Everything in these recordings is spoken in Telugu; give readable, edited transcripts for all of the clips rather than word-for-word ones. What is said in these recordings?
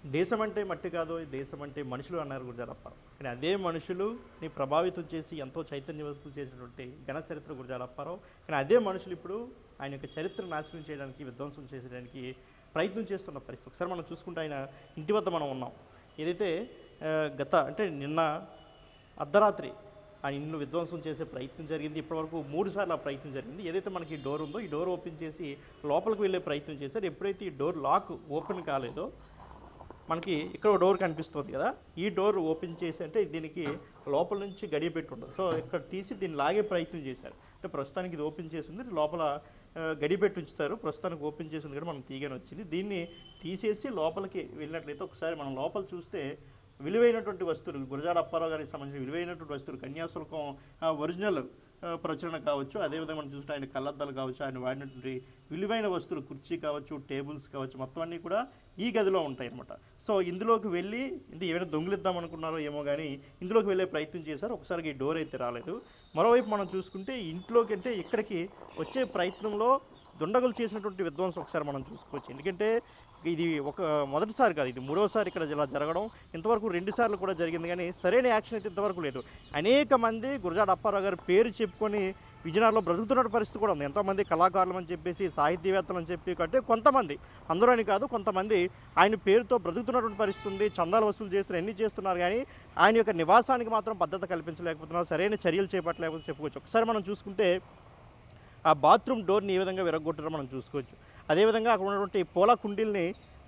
దేశం అంటే మట్టి కాదు, దేశం అంటే మనుషులు అన్నారు గురజాడప్ప. కానీ అదే మనుషులుని ప్రభావితం చేసి ఎంతో చైతన్యవంతులు చేసినటువంటి ఘన చరిత్ర గురజాడప్పారావు. కానీ అదే మనుషులు ఇప్పుడు ఆయన యొక్క చరిత్ర నాశనం చేయడానికి, విధ్వంసం చేసేయడానికి ప్రయత్నం చేస్తున్న పరిస్థితి. ఒకసారి మనం చూసుకుంటే ఆయన ఇంటి వద్ద మనం ఉన్నాం. ఏదైతే అంటే నిన్న అర్ధరాత్రి ఆ ఇల్లు విధ్వంసం చేసే ప్రయత్నం జరిగింది. ఇప్పటివరకు 3 సార్లు ఆ ప్రయత్నం జరిగింది. ఏదైతే మనకి డోర్ ఉందో ఈ డోర్ ఓపెన్ చేసి లోపలికి వెళ్ళే ప్రయత్నం చేశారు. ఎప్పుడైతే ఈ డోర్ లాక్ ఓపెన్ కాలేదో మనకి ఇక్కడ డోర్ కనిపిస్తుంది కదా, ఈ డోర్ ఓపెన్ చేసి అంటే దీనికి లోపల నుంచి గడియ పెట్టి ఉంటుంది. సో ఇక్కడ తీసి దీన్ని లాగే ప్రయత్నం చేశారు. అంటే ప్రస్తుతానికి ఇది ఓపెన్ చేసి ఉంది, లోపల గడియ పెట్టి ఉంచుతారు. ప్రస్తుతానికి ఓపెన్ చేసి ఉంది కూడా మనం తీయగానే వచ్చింది. దీన్ని తీసేసి లోపలికి వెళ్ళినట్లయితే ఒకసారి మనం లోపల చూస్తే విలువైనటువంటి వస్తువులు, గురజాడ అప్పారావు గారికి సంబంధించిన విలువైనటువంటి వస్తువులు, కన్యాశుల్కం ఒరిజినల్ ప్రచురణ కావచ్చు, అదేవిధంగా మనం చూస్తే ఆయన కళ్ళద్దాలు కావచ్చు, ఆయన వాడినటువంటి విలువైన వస్తువులు, కుర్చీ కావచ్చు, టేబుల్స్ కావచ్చు, మొత్తం అన్నీ కూడా ఈ గదిలో ఉంటాయి అన్నమాట. సో ఇందులోకి వెళ్ళి అంటే ఏమైనా దొంగిలిద్దాం అనుకున్నారో ఏమో కానీ ఇందులోకి వెళ్ళే ప్రయత్నం చేశారు. ఒకసారికి ఈ డోర్ అయితే రాలేదు. మరోవైపు మనం చూసుకుంటే ఇంట్లోకి అంటే ఇక్కడికి వచ్చే ప్రయత్నంలో దుండగులు చేసినటువంటి విధ్వంసం ఒకసారి మనం చూసుకోవచ్చు. ఎందుకంటే ఇది మొదటిసారి కాదు, ఇది 3వసారి ఇక్కడ ఇలా జరగడం. ఇంతవరకు 2 సార్లు కూడా జరిగింది కానీ సరైన యాక్షన్ అయితే ఇంతవరకు లేదు. అనేక మంది గురజాడ అప్పారావు గారి పేరు చెప్పుకొని విజయనగరంలో బ్రతుకుతున్న పరిస్థితి కూడా ఉంది. ఎంతోమంది కళాకారులు అని చెప్పేసి, సాహితీవేత్తలు అని చెప్పి అంటే కొంతమంది, అందరూ అని కాదు, కొంతమంది ఆయన పేరుతో బ్రతుకుతున్నటువంటి పరిస్థితి ఉంది. చందాలు వసూలు చేస్తున్నారు, ఎన్ని చేస్తున్నారు కానీ ఆయన యొక్క నివాసానికి మాత్రం భద్రత కల్పించలేకపోతున్నారు, సరైన చర్యలు చేపట్టలేకపోతే చెప్పుకోవచ్చు. ఒకసారి మనం చూసుకుంటే ఆ బాత్రూమ్ డోర్ని ఏ విధంగా విరగొట్టారో మనం చూసుకోవచ్చు. అదేవిధంగా అక్కడ ఉన్నటువంటి పూల కుండీల్ని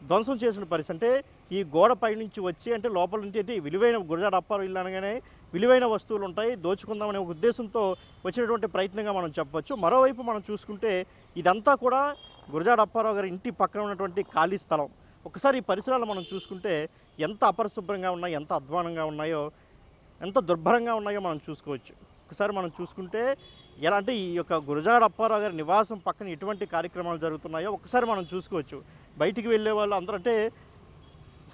ధ్వంసం చేసిన పరిస్థితి. అంటే ఈ గోడ పైనుంచి వచ్చి అంటే లోపల నుంచి అంటే విలువైన గురజాడ అప్పారావు ఇల్లు అనగానే విలువైన వస్తువులు ఉంటాయి, దోచుకుందామనే ఒక ఉద్దేశంతో వచ్చినటువంటి ప్రయత్నంగా మనం చెప్పవచ్చు. మరోవైపు మనం చూసుకుంటే ఇదంతా కూడా గురజాడ అప్పారావు గారి ఇంటి పక్కన ఉన్నటువంటి ఖాళీ స్థలం. ఒకసారి ఈ పరిసరాలు మనం చూసుకుంటే ఎంత అపరిశుభ్రంగా ఉన్నాయో, ఎంత అధ్వానంగా ఉన్నాయో, ఎంత దుర్భరంగా ఉన్నాయో మనం చూసుకోవచ్చు. ఒకసారి మనం చూసుకుంటే ఎలా అంటే ఈ యొక్క గురజాడ అప్పారావు గారి నివాసం పక్కన ఎటువంటి కార్యక్రమాలు జరుగుతున్నాయో ఒకసారి మనం చూసుకోవచ్చు. బయటికి వెళ్ళే వాళ్ళు అందరూ అంటే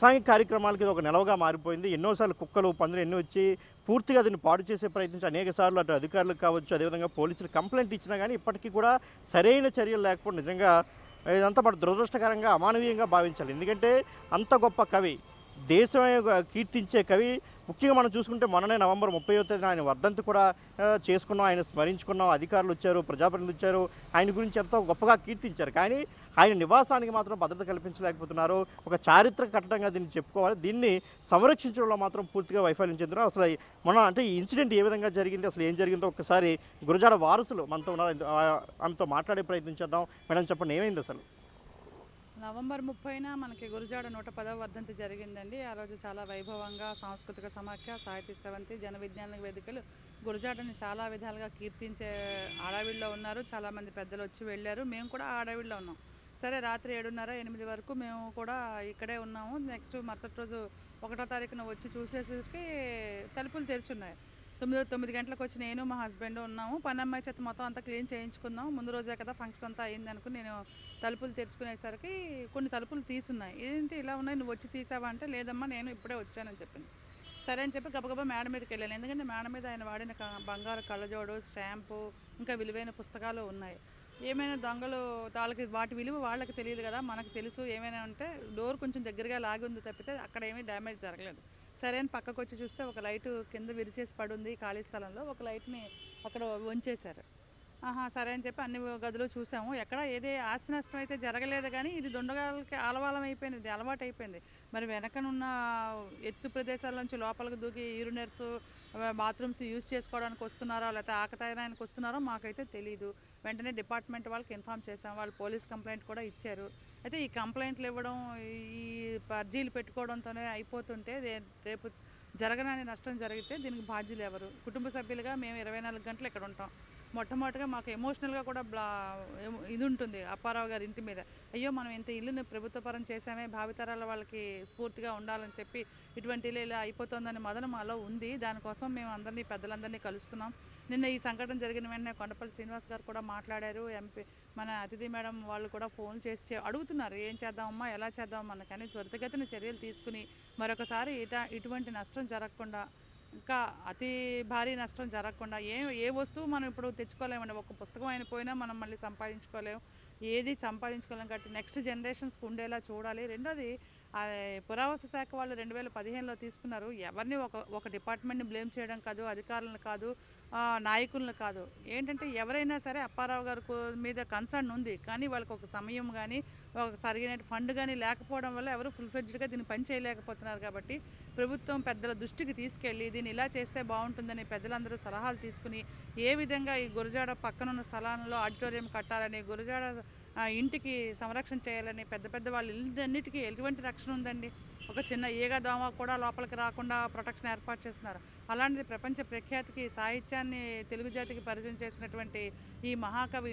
సాంఘిక కార్యక్రమాలకి ఇది ఒక నిలవగా మారిపోయింది. ఎన్నోసార్లు కుక్కలు, పందులు ఎన్నో వచ్చి పూర్తిగా దీన్ని పాడు చేసే ప్రయత్నించి అనేక సార్లు అటు అధికారులకు కావచ్చు, అదేవిధంగా పోలీసులు కంప్లైంట్ ఇచ్చినా కానీ ఇప్పటికీ కూడా సరైన చర్యలు లేకపోవడం నిజంగా ఇదంతా మన దురదృష్టకరంగా, అమానవీయంగా భావించాలి. ఎందుకంటే అంత గొప్ప కవి, దేశమే కీర్తించే కవి. ముఖ్యంగా మనం చూసుకుంటే మొన్ననే నవంబర్ 30వ తేదీన ఆయన వర్ధంతి కూడా చేసుకున్నాం, ఆయన స్మరించుకున్నాం. అధికారులు వచ్చారు, ప్రజాప్రతినిధులు వచ్చారు, ఆయన గురించి ఎంతో గొప్పగా కీర్తించారు. కానీ ఆయన నివాసానికి మాత్రం భద్రత కల్పించలేకపోతున్నారు. ఒక చారిత్రక కట్టడంగా దీన్ని చెప్పుకోవాలి. దీన్ని సంరక్షించడంలో మాత్రం పూర్తిగా వైఫల్యం చెందుతున్నారు. అసలు ఈ ఇన్సిడెంట్ ఏ విధంగా జరిగింది, అసలు ఏం జరిగిందో ఒక్కసారి గురజాడ వారసులు మనతో ఉన్నారు, ఆమెతో మాట్లాడే ప్రయత్నం చేద్దాం. మేడం చెప్పండి, ఏమైంది అసలు? నవంబర్ 30న మనకి గురజాడ 110వ వర్ధంతి జరిగిందండి. ఆ రోజు చాలా వైభవంగా సాంస్కృతిక సమాఖ్య, సాహితీ స్రవంతి, జన విజ్ఞాన వేదికలు గురజాడని చాలా విధాలుగా కీర్తించే ఆడావిడిలో ఉన్నారు. చాలామంది పెద్దలు వచ్చి వెళ్ళారు. మేము కూడా ఆడావిడిలో ఉన్నాం. సరే, రాత్రి 7:30, 8 వరకు మేము కూడా ఇక్కడే ఉన్నాము. నెక్స్ట్ మరుసటి రోజు 1వ తారీఖున వచ్చి చూసేసరికి తలుపులు తెరిచున్నాయి. 9 గంటలకు వచ్చి నేను మా హస్బెండ్ ఉన్నాము. పని అమ్మాయి చేత మొత్తం అంతా క్లీన్ చేయించుకుందాం, ముందు రోజే కదా ఫంక్షన్ అంతా అయింది అనుకుని నేను తలుపులు తెరుచుకునేసరికి కొన్ని తలుపులు తీసున్నాయి. ఏంటి ఇలా ఉన్నాయి, నువ్వు వచ్చి తీసావా అంటే, లేదమ్మా నేను ఇప్పుడే వచ్చానని చెప్పింది. సరే అని చెప్పి గబగబా మేడ మీదకి వెళ్ళాను. ఎందుకంటే మేడ మీద ఆయన వాడిన బంగారు కళ్ళజోడు, స్టాంపు, ఇంకా విలువైన పుస్తకాలు ఉన్నాయి. ఏమైనా దొంగలు వాటి విలువ వాళ్ళకి తెలియదు కదా, మనకు తెలుసు. ఏమైనా ఉంటే డోర్ కొంచెం దగ్గరగా లాగి ఉంది తప్పితే అక్కడ ఏమీ డ్యామేజ్ జరగలేదు. సరే అని పక్కకు వచ్చి చూస్తే ఒక లైటు కింద విరిచేసి పడుంది ఖాళీ స్థలంలో. ఒక లైట్ని అక్కడ వంచేశారు. సరే అని చెప్పి అన్ని గదులు చూసాము. ఎక్కడ ఏది ఆస్తి నష్టం అయితే జరగలేదు కానీ ఇది దుండగాలకి ఆలవాలం అయిపోయింది, ఇది అలవాటు అయిపోయింది. మరి వెనకనున్న ఎత్తు ప్రదేశాల నుంచి లోపలికి దూకి యూరినర్స్, బాత్రూమ్స్ యూజ్ చేసుకోవడానికి వస్తున్నారో లేకపోతే ఆకతాయనానికి వస్తున్నారో మాకైతే తెలీదు. వెంటనే డిపార్ట్మెంట్ వాళ్ళకి ఇన్ఫామ్ చేసాం. వాళ్ళు పోలీస్ కంప్లైంట్ కూడా ఇచ్చారు. అయితే ఈ కంప్లైంట్లు ఇవ్వడం, ఈ అర్జీలు పెట్టుకోవడంతోనే అయిపోతుంటే రేపు జరగనని నష్టం జరిగితే దీనికి బాధ్యులు ఎవరు? కుటుంబ సభ్యులుగా మేము 24 గంటలు ఇక్కడ ఉంటాం. మొట్టమొదటిగా మాకు ఎమోషనల్గా కూడా ఇది ఉంటుంది అప్పారావు గారి ఇంటి మీద. అయ్యో, మనం ఇంత ఇల్లుని ప్రభుత్వపరం చేసామే, భావితరాల వాళ్ళకి స్ఫూర్తిగా ఉండాలని చెప్పి ఇటువంటి ఇల్లు ఇలా అయిపోతుందని మదన మాలో ఉంది. దానికోసం మేము అందరినీ, పెద్దలందరినీ కలుస్తున్నాం. నిన్న ఈ సంఘటన జరిగిన వెంటనే కొండపల్లి శ్రీనివాస్ గారు కూడా మాట్లాడారు. ఎంపీ మన అతిథి మేడం వాళ్ళు కూడా ఫోన్ చేసి అడుగుతున్నారు, ఏం చేద్దామమ్మా, ఎలా చేద్దామన్నా. కానీ త్వరితగతిన చర్యలు తీసుకుని మరొకసారి ఇటువంటి నష్టం జరగకుండా, ఇంకా అతి భారీ నష్టం జరగకుండా ఏ వస్తువు మనం ఇప్పుడు తెచ్చుకోలేమండి. ఒక పుస్తకం అయిన పోయినా మనం మళ్ళీ సంపాదించుకోలేము. ఏది సంపాదించుకోలేం కాబట్టి నెక్స్ట్ జనరేషన్స్కి ఉండేలా చూడాలి. రెండోది పురావస్తు శాఖ వాళ్ళు 2015లో తీసుకున్నారు. ఎవరిని ఒక డిపార్ట్మెంట్ని బ్లేమ్ చేయడం కాదు, అధికారులను కాదు, నాయకులను కాదు. ఏంటంటే ఎవరైనా సరే అప్పారావు గారి మీద కన్సర్న్ ఉంది, కానీ వాళ్ళకి ఒక సమయం కానీ ఒక సరిగిన ఫండ్ కానీ లేకపోవడం వల్ల ఎవరు ఫుల్ ఫ్లెడ్జ్డ్గా దీన్ని పని చేయలేకపోతున్నారు. కాబట్టి ప్రభుత్వం పెద్దల దృష్టికి తీసుకెళ్ళి దీన్ని ఇలా చేస్తే బాగుంటుందని పెద్దలందరూ సలహాలు తీసుకుని ఏ విధంగా ఈ గురజాడ పక్కనున్న స్థలాల్లో ఆడిటోరియం కట్టాలని, గురజాడ ఇంటికి సంరక్షణ చేయాలని, పెద్ద పెద్ద వాళ్ళ ఇళ్ళన్నిటికీ ఎటువంటి రక్షణ ఉందండి? ఒక చిన్న ఈగ దోమ కూడా లోపలికి రాకుండా ప్రొటెక్షన్ ఏర్పాటు చేస్తున్నారు. అలాంటిది ప్రపంచ ప్రఖ్యాతికి సాహిత్యాన్ని తెలుగు జాతికి పరిచయం చేసినటువంటి ఈ మహాకవి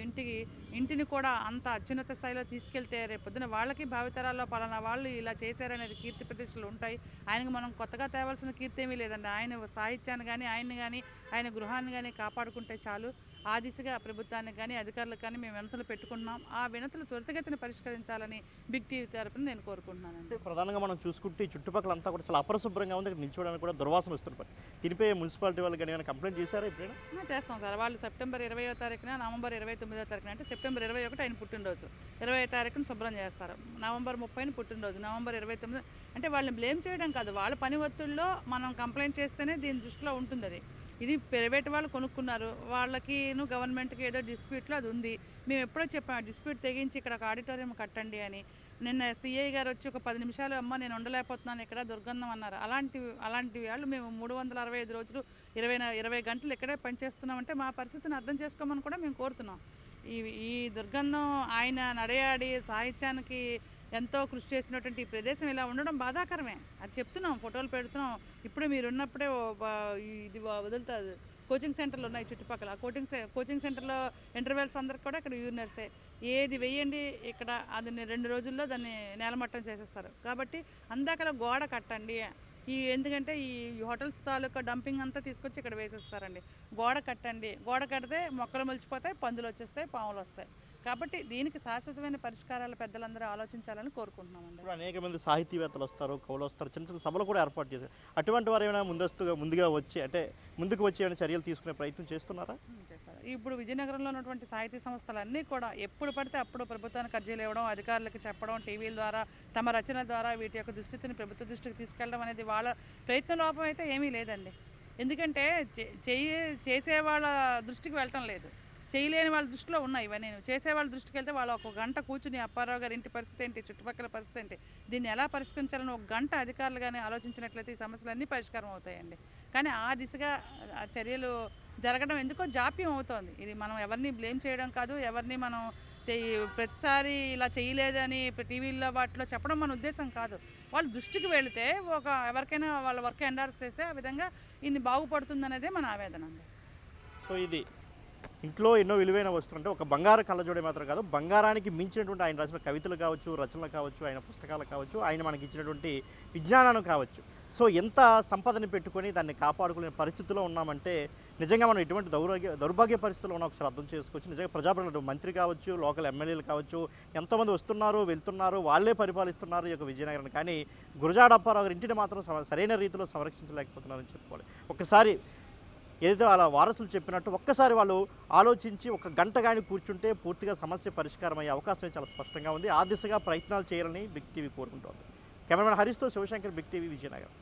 ఇంటిని కూడా అంత అత్యున్నత స్థాయిలో తీసుకెళ్తే రేపొద్దున వాళ్ళకి భావితరాల్లో పలానా వాళ్ళు ఇలా చేశారనేది కీర్తి ప్రతిష్టలు ఉంటాయి. ఆయనకు మనం కొత్తగా తేవాల్సిన కీర్తి ఏమీ లేదండి. ఆయన సాహిత్యాన్ని కానీ ఆయన్ని కానీ ఆయన గృహాన్ని కానీ కాపాడుకుంటే చాలు. ఆ దిశగా ప్రభుత్వానికి కానీ అధికారులకు కానీ మేము వినతులు పెట్టుకుంటున్నాం. ఆ వినతులు త్వరితగతిని పరిష్కరించాలని బిగ్ టీవీ తరపున నేను కోరుకుంటున్నానండి. ప్రధానంగా మనం చూసుకుంటే చుట్టుపక్కల అంతా కూడా చాలా అపరిశుభ్రంగా ఉంది. ఇక్కడ నిల్చోవడానికి కూడా దుర్వాసన వస్తుంది. దీనిపై మున్సిపాలిటీ వాళ్ళు కానీ ఏమైనా కంప్లైంట్ చేశారా ఎప్పుడైనా? చేస్తాం సార్. వాళ్ళు సెప్టెంబర్ 20వ తారీఖున, నవంబర్ 29వ తారీఖున, అంటే సెప్టెంబర్ 21 ఆయన పుట్టినరోజు, 20వ తారీఖున శుభ్రం చేస్తారు. నవంబర్ 30న పుట్టినరోజు, నవంబర్ 29. అంటే వాళ్ళని బ్లేమ్ చేయడం కాదు, వాళ్ళ పని ఒత్తిడిలో మనం కంప్లైంట్ చేస్తేనే దీని దృష్టిలో ఉంటుంది. అది ఇది ప్రైవేట్ వాళ్ళు కొనుక్కున్నారు, వాళ్ళకి గవర్నమెంట్కి ఏదో డిస్ప్యూట్లో అది ఉంది. మేము ఎప్పుడో చెప్పాము డిస్ప్యూట్ తెగించి ఇక్కడ ఒక ఆడిటోరియం కట్టండి అని. నిన్న సిఐ గారు వచ్చి ఒక 10 నిమిషాలు అమ్మ నేను ఉండలేకపోతున్నాను ఇక్కడ దుర్గంధం అన్నారు. అలాంటి వాళ్ళు మేము 365 రోజులు 20 గంటలు ఇక్కడే పనిచేస్తున్నామంటే మా పరిస్థితిని అర్థం చేసుకోమని కూడా మేము కోరుతున్నాం. ఈ దుర్గంధం ఆయన నడయాడి సాహిత్యానికి ఎంతో కృషి చేసినటువంటి ఈ ప్రదేశం ఇలా ఉండడం బాధాకరమే. అది చెప్తున్నాం, ఫోటోలు పెడుతున్నాం. ఇప్పుడు మీరున్నప్పుడే ఇది వదులుతుంది. కోచింగ్ సెంటర్లు ఉన్నాయి చుట్టుపక్కల. కోచింగ్ సెంటర్లో ఇంటర్వెల్స్ అందరికి కూడా ఇక్కడ యూరినర్సే. ఏది వెయ్యండి ఇక్కడ అది 2 రోజుల్లో దాన్ని నేలమట్టం చేసేస్తారు. కాబట్టి అందాకలా గోడ కట్టండి. ఎందుకంటే ఈ హోటల్స్ తాలూకా డంపింగ్ అంతా తీసుకొచ్చి ఇక్కడ వేసేస్తారండి. గోడ కట్టండి. గోడ కడితే మొక్కలు మొలిచిపోతాయి, పందులు వచ్చేస్తాయి, పాములు వస్తాయి. కాబట్టి దీనికి శాశ్వతమైన పరిష్కారాలు పెద్దలందరూ ఆలోచించాలని కోరుకుంటున్నామండి. ఇప్పుడు అనేక మంది సాహితీవేత్తలు వస్తారు, కవులు వస్తారు, చిన్న చిన్న సభలు కూడా ఏర్పాటు చేశారు. అటువంటి వారు ఏమైనా ముందుగా వచ్చి ముందుకు వచ్చి ఏమైనా చర్యలు తీసుకునే ప్రయత్నం చేస్తున్నారా? చేస్తారు. ఇప్పుడు విజయనగరంలో ఉన్నటువంటి సాహితీ సంస్థలన్నీ కూడా ఎప్పుడు పడితే అప్పుడు ప్రభుత్వానికి అర్జీలు ఇవ్వడం, అధికారులకు చెప్పడం, టీవీల ద్వారా తమ రచన ద్వారా వీటి యొక్క దుస్థితిని ప్రభుత్వ దృష్టికి తీసుకెళ్ళడం అనేది వాళ్ళ ప్రయత్న లోపం అయితే ఏమీ లేదండి. ఎందుకంటే చేసే వాళ్ళ దృష్టికి వెళ్ళటం లేదు, చేయలేని వాళ్ళ దృష్టిలో ఉన్నాయి ఇవన్నీ. చేసే వాళ్ళ దృష్టికి వెళ్తే వాళ్ళు ఒక గంట కూర్చుని అప్పారావు గారి ఇంటి పరిస్థితి ఏంటి, చుట్టుపక్కల పరిస్థితి ఏంటి, దీన్ని ఎలా పరిష్కరించాలని ఒక గంట అధికారులు కానీ ఆలోచించినట్లయితే ఈ సమస్యలన్నీ పరిష్కారం అవుతాయండి. కానీ ఆ దిశగా చర్యలు జరగడం ఎందుకో జాప్యం అవుతోంది. ఇది మనం ఎవరిని బ్లేమ్ చేయడం కాదు, ఎవరిని మనం ప్రతిసారి ఇలా చేయలేదని టీవీల్లో వాటిలో చెప్పడం మన ఉద్దేశం కాదు. వాళ్ళ దృష్టికి వెళితే ఎవరికైనా వాళ్ళ వర్క్ ఎండార్స్ చేస్తే ఆ విధంగా ఇన్ని బాగుపడుతుందనేదే మన ఆవేదన అండి. సో ఇది ఇంట్లో ఎన్నో విలువైన వస్తువులు అంటే ఒక బంగారు కళ్ళజోడే మాత్రం కాదు, బంగారానికి మించినటువంటి ఆయన రాసిన కవితలు కావచ్చు, రచనలు కావచ్చు, ఆయన పుస్తకాలు కావచ్చు, ఆయన మనకి ఇచ్చినటువంటి విజ్ఞానం కావచ్చు. సో ఎంత సంపదని పెట్టుకొని దాన్ని కాపాడుకునే పరిస్థితిలో ఉన్నామంటే నిజంగా మనం ఎటువంటి దౌర్భాగ్య పరిస్థితుల్లో ఉన్నా ఒకసారి అర్థం చేసుకోవచ్చు. నిజంగా ప్రజాప్రతినిధులు, మంత్రి కావచ్చు, లోకల్ ఎమ్మెల్యేలు కావచ్చు, ఎంతోమంది వస్తున్నారు, వెళ్తున్నారు, వాళ్ళే పరిపాలిస్తున్నారు ఈ యొక్క విజయనగరం. కానీ గురజాడ అప్పారావు గారి ఇంటిని మాత్రం సరైన రీతిలో సంరక్షించలేకపోతున్నారని చెప్పుకోవాలి. ఒకసారి ఏదో అలా వారసులు చెప్పినట్టు ఒక్కసారి వాళ్ళు ఆలోచించి ఒక గంట కానీ కూర్చుంటే పూర్తిగా సమస్య పరిష్కారం అయ్యే అవకాశం చాలా స్పష్టంగా ఉంది. ఆ దిశగా ప్రయత్నాలు చేయాలని బిగ్ టీవీ కోరుకుంటోంది. కెమెరామెన్ హరీష్తో శివశంకర్, బిగ్ టీవీ, విజయనగరం.